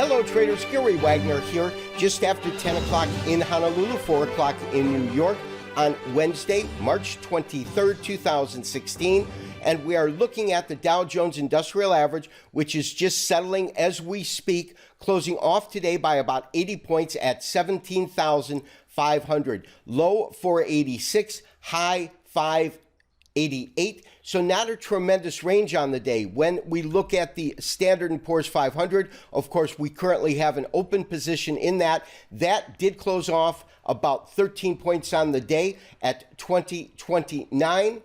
Hello traders, Gary Wagner here, just after 10 o'clock in Honolulu, 4 o'clock in New York on Wednesday, March 23rd, 2016. And we are looking at the Dow Jones Industrial Average, which is just settling as we speak, closing off today by about 80 points at 17,500. Low 486, high 588. So not a tremendous range on the day. When we look at the Standard & Poor's 500, of course, we currently have an open position in that. That did close off about 13 points on the day at 2029.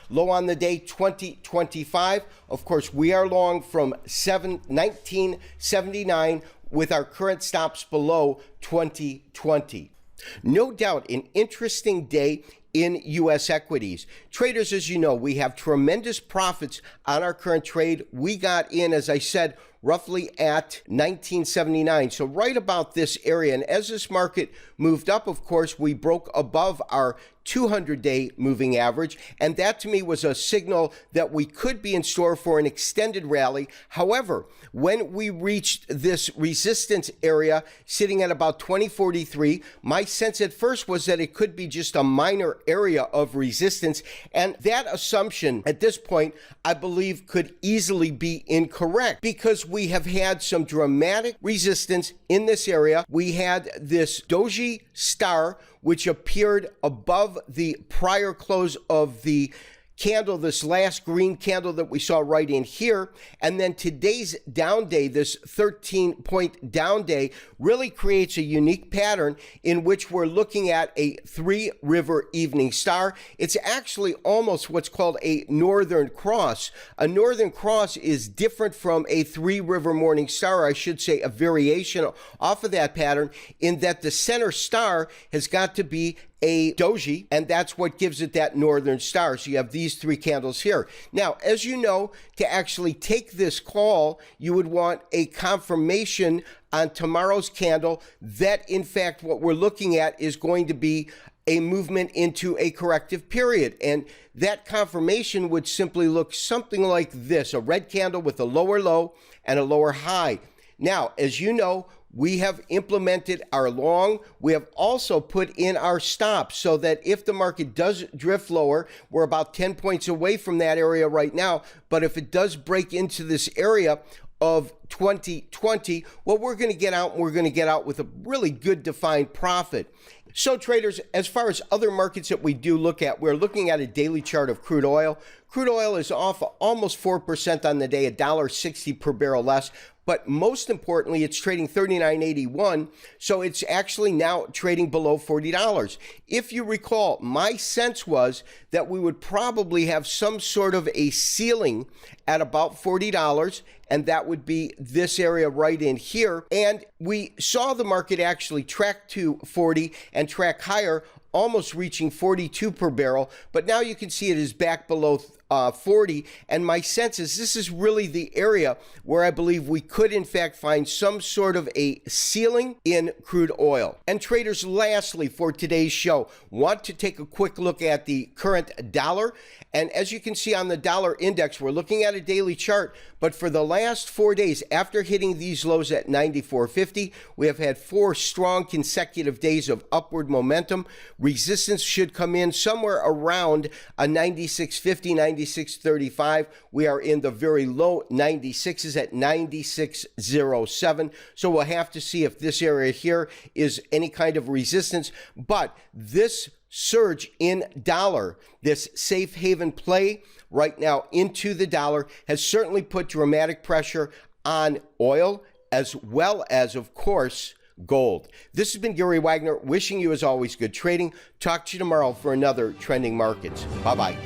Low on the day, 2025. Of course, we are long from 1979 with our current stops below 2020. No doubt an interesting day in U.S. equities. Traders, as you know, we have tremendous profits on our current trade. We got in, as I said, roughly at 1979, so right about this area. And as this market moved up, of course, we broke above our 200-day moving average, and that to me was a signal that we could be in store for an extended rally. However, when we reached this resistance area sitting at about 2043, my sense at first was that it could be just a minor area of resistance, and that assumption at this point I believe could easily be incorrect, because we have had some dramatic resistance in this area. We had this doji star which appeared above the prior close of the candle, this last green candle that we saw right in here. And then today's down day, this 13-point down day, really creates a unique pattern in which we're looking at a three-river evening star. It's actually almost what's called a northern cross. A northern cross is different from a three-river morning star, I should say a variation off of that pattern, in that the center star has got to be a doji, and that's what gives it that northern star. So you have these three candles here. Now, as you know, to actually take this call, you would want a confirmation on tomorrow's candle that, in fact, what we're looking at is going to be a movement into a corrective period. And that confirmation would simply look something like this, a red candle with a lower low and a lower high. Now, as you know, we have implemented our long. We have also put in our stops so that if the market does drift lower, we're about 10 points away from that area right now. But if it does break into this area of 2020, well, we're going to get out, and we're going to get out with a really good defined profit. So traders, as far as other markets that we do look at, we're looking at a daily chart of crude oil. Crude oil is off almost 4% on the day, $1.60 per barrel less. But most importantly, it's trading $39.81, so it's actually now trading below $40. If you recall, my sense was that we would probably have some sort of a ceiling at about $40, and that would be this area right in here. And we saw the market actually track to 40 and track higher, almost reaching 42 per barrel, but now you can see it is back below 40, and my sense is this is really the area where I believe we could in fact find some sort of a ceiling in crude oil. And traders, lastly for today's show, want to take a quick look at the current dollar. And as you can see on the dollar index, we're looking at a daily chart, but for the last 4 days after hitting these lows at 94.50, we have had 4 strong consecutive days of upward momentum. Resistance should come in somewhere around a 96.50, 96.35. We are in the very low 96s at 96.07. So we'll have to see if this area here is any kind of resistance. But this surge in dollar, this safe haven play right now into the dollar, has certainly put dramatic pressure on oil, as well as, of course, gold. This has been Gary Wagner, wishing you, as always, good trading. Talk to you tomorrow for another Trending Markets. Bye-bye.